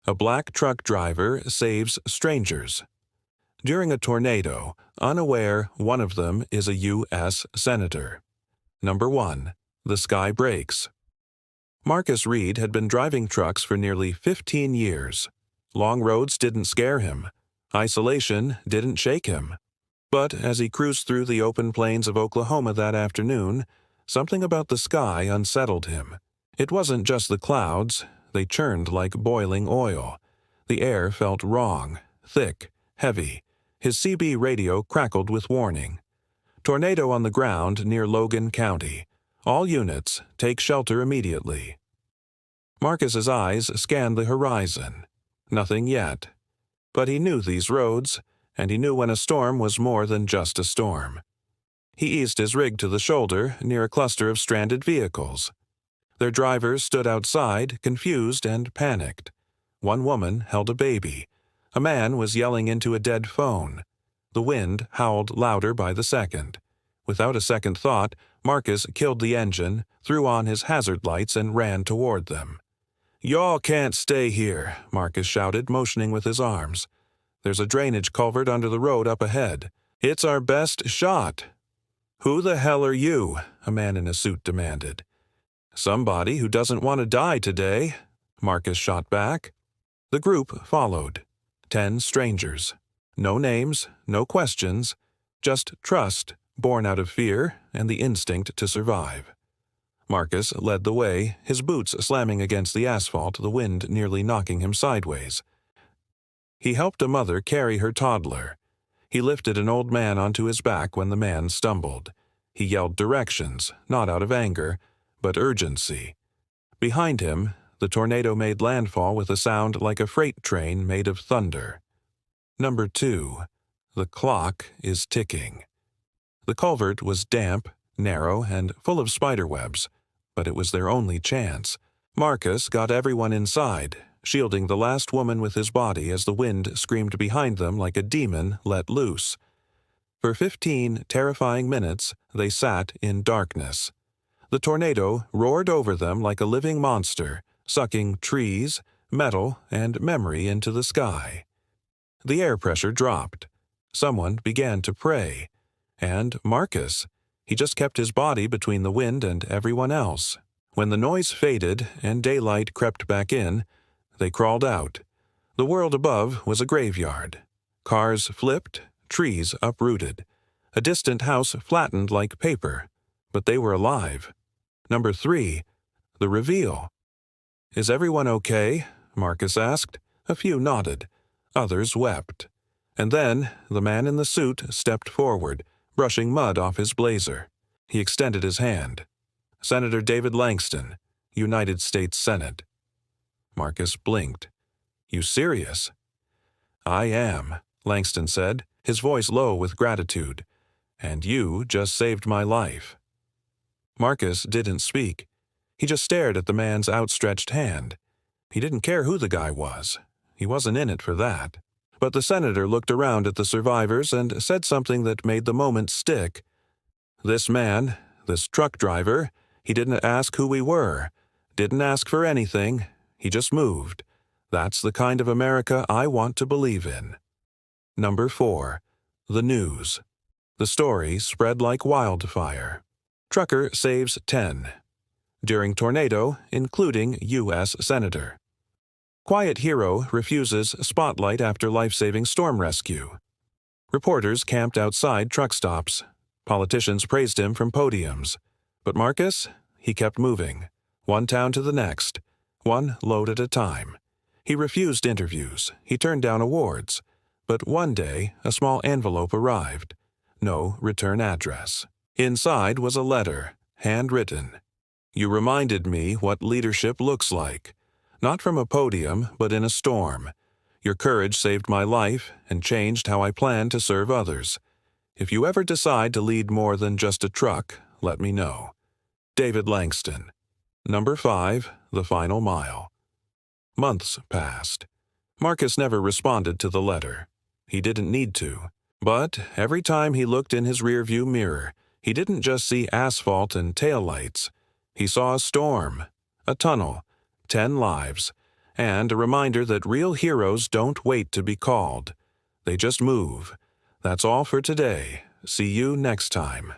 A black truck driver saves strangers. During a tornado, unaware one of them is a U.S. Senator. Number 1. The sky breaks. Marcus Reed had been driving trucks for nearly 15 years. Long roads didn't scare him. Isolation didn't shake him. But as he cruised through the open plains of Oklahoma that afternoon, something about the sky unsettled him. It wasn't just the clouds. They churned like boiling oil. The air felt wrong, thick, heavy. His CB radio crackled with warning. Tornado on the ground near Logan County. All units, take shelter immediately. Marcus's eyes scanned the horizon. Nothing yet. But he knew these roads, and he knew when a storm was more than just a storm. He eased his rig to the shoulder near a cluster of stranded vehicles. Their drivers stood outside, confused and panicked. One woman held a baby. A man was yelling into a dead phone. The wind howled louder by the second. Without a second thought, Marcus killed the engine, threw on his hazard lights, and ran toward them. "Y'all can't stay here," Marcus shouted, motioning with his arms. "There's a drainage culvert under the road up ahead. It's our best shot." "Who the hell are you?" a man in a suit demanded. "Somebody who doesn't want to die today," Marcus shot back. The group followed. 10 strangers. No names, no questions, just trust, born out of fear and the instinct to survive. Marcus led the way, his boots slamming against the asphalt, the wind nearly knocking him sideways. He helped a mother carry her toddler. He lifted an old man onto his back when the man stumbled. He yelled directions, not out of anger, but urgency. Behind him, the tornado made landfall with a sound like a freight train made of thunder. Number 2. The clock is ticking. The culvert was damp, narrow, and full of spiderwebs, but it was their only chance. Marcus got everyone inside, shielding the last woman with his body as the wind screamed behind them like a demon let loose. For 15 terrifying minutes, they sat in darkness. The tornado roared over them like a living monster, sucking trees, metal, and memory into the sky. The air pressure dropped. Someone began to pray. And Marcus, he just kept his body between the wind and everyone else. When the noise faded and daylight crept back in, they crawled out. The world above was a graveyard. Cars flipped, trees uprooted. A distant house flattened like paper. But they were alive. Number 3. The reveal. "Is everyone okay?" Marcus asked. A few nodded. Others wept. And then the man in the suit stepped forward, brushing mud off his blazer. He extended his hand. "Senator David Langston, United States Senate." Marcus blinked. "You serious?" "I am," Langston said, his voice low with gratitude. "And you just saved my life." Marcus didn't speak. He just stared at the man's outstretched hand. He didn't care who the guy was. He wasn't in it for that. But the senator looked around at the survivors and said something that made the moment stick. "This man, this truck driver, he didn't ask who we were, didn't ask for anything. He just moved. That's the kind of America I want to believe in." Number 4. The news. The story spread like wildfire. Trucker saves 10. During tornado, including U.S. Senator. Quiet hero refuses spotlight after life-saving storm rescue. Reporters camped outside truck stops. Politicians praised him from podiums. But Marcus, he kept moving, one town to the next, one load at a time. He refused interviews. He turned down awards. But one day, a small envelope arrived. No return address. Inside was a letter, handwritten. "You reminded me what leadership looks like. Not from a podium, but in a storm. Your courage saved my life and changed how I plan to serve others. If you ever decide to lead more than just a truck, let me know. David Langston." Number 5. The final mile. Months passed. Marcus never responded to the letter. He didn't need to. But every time he looked in his rearview mirror, he didn't just see asphalt and taillights. He saw a storm, a tunnel, 10 lives, and a reminder that real heroes don't wait to be called. They just move. That's all for today. See you next time.